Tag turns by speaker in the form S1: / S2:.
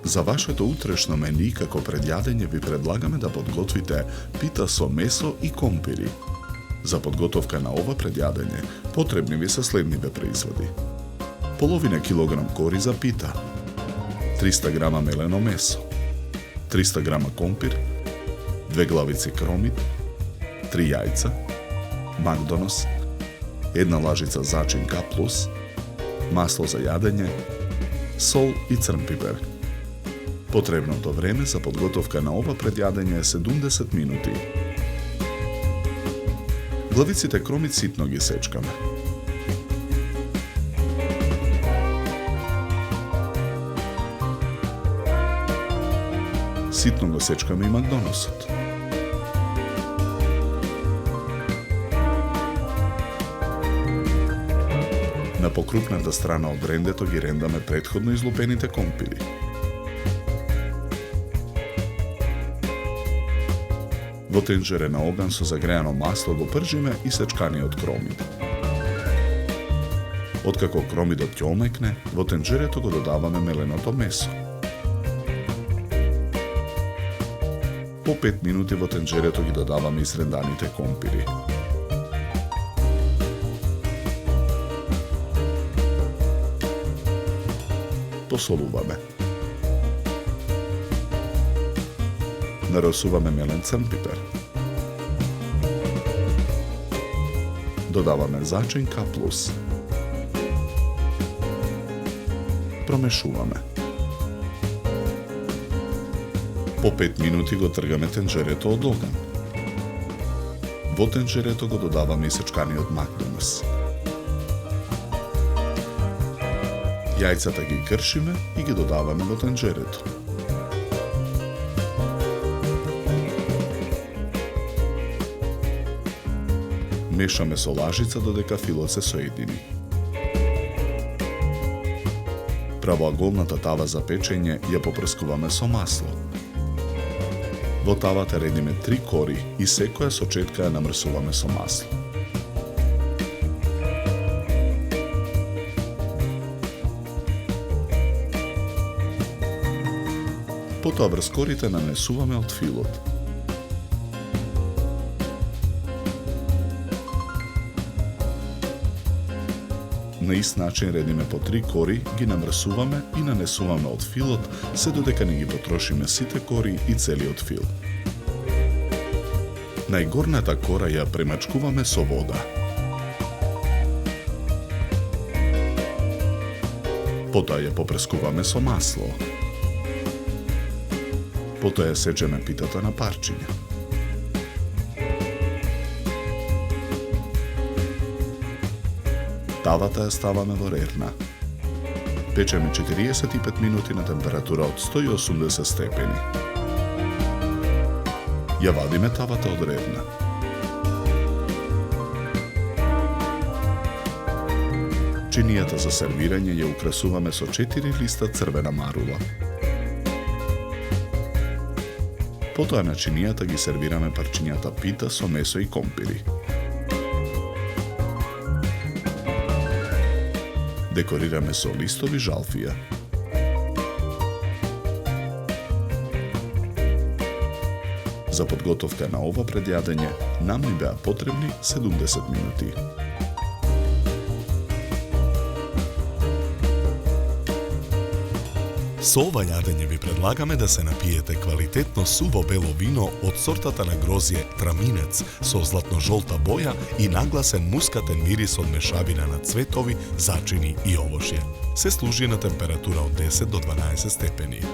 S1: За вашето утрешно мени како предјадење ви предлагаме да подготвите пита со месо и компири. За подготовка на ова предјадење потребни ви се следниве производи: половина килограм кори за пита, 300 грама мелено месо, 300 грама компир, 2 главици кромит, 3 јајца, макдонос, 1 лажица зачин К+, масло за јадење, сол и црн пипер. Потребното време за подготовка на ова предјадење е 70 минути. Главиците кромит ситно ги сечкаме. Ситно го сечкаме и макдоносот. На покрупната страна од рендето ги рендаме претходно излупените компири. Во тенџере на оган со загреано масло го пржиме и сечканиот кромит. Откако кромидот ќе омекне, во тенџерето го додаваме меленото месо. По 5 минути во тенџерето ги додаваме исренданите компири. Посолуваме. Нарасуваме мелен црн пипер. Додаваме зачин К+. Промешуваме. По 5 минути го тргаме тенџерето од оган. Во тенџерето го додаваме исечканиот макдонос. Јајцата ги кршиме и ги додаваме во тенџерето. Мешаме со лажица додека филот се соедини. Правоаголната тава за печење ја попрскуваме со масло. Во тавата редиме 3 кори и секоја со четка ја намрсуваме со масло. Потоа врз корите нанесуваме од филот. На ист начин редиме по 3 кори, ги намрсуваме и нанесуваме од филот, се додека не ги потрошиме сите кори и целиот фил. Најгорната кора ја премачкуваме со вода. Потоа ја попрескуваме со масло. Потоа ја сечеме питата на парчиња. Тавата ја ставаме во рерна. Печеме 45 минути на температура од 180 степени. Ја вадиме тавата од рерна. Чинијата за сервирање ја украсуваме со 4 листа црвена марула. Потоа на чинијата ги сервираме парчињата пита со месо и компири. Декорираме со листови жалфија. За подготовка на ова предјадење нам ни беа потребни 70 минути. Со ова јадење ви предлагаме да се напиете квалитетно суво бело вино од сортата на грозје Траминец со златно-жолта боја и нагласен мускатен мирис од мешавина на цветови, зачини и овошје. Се служи на температура од 10 до 12 степени.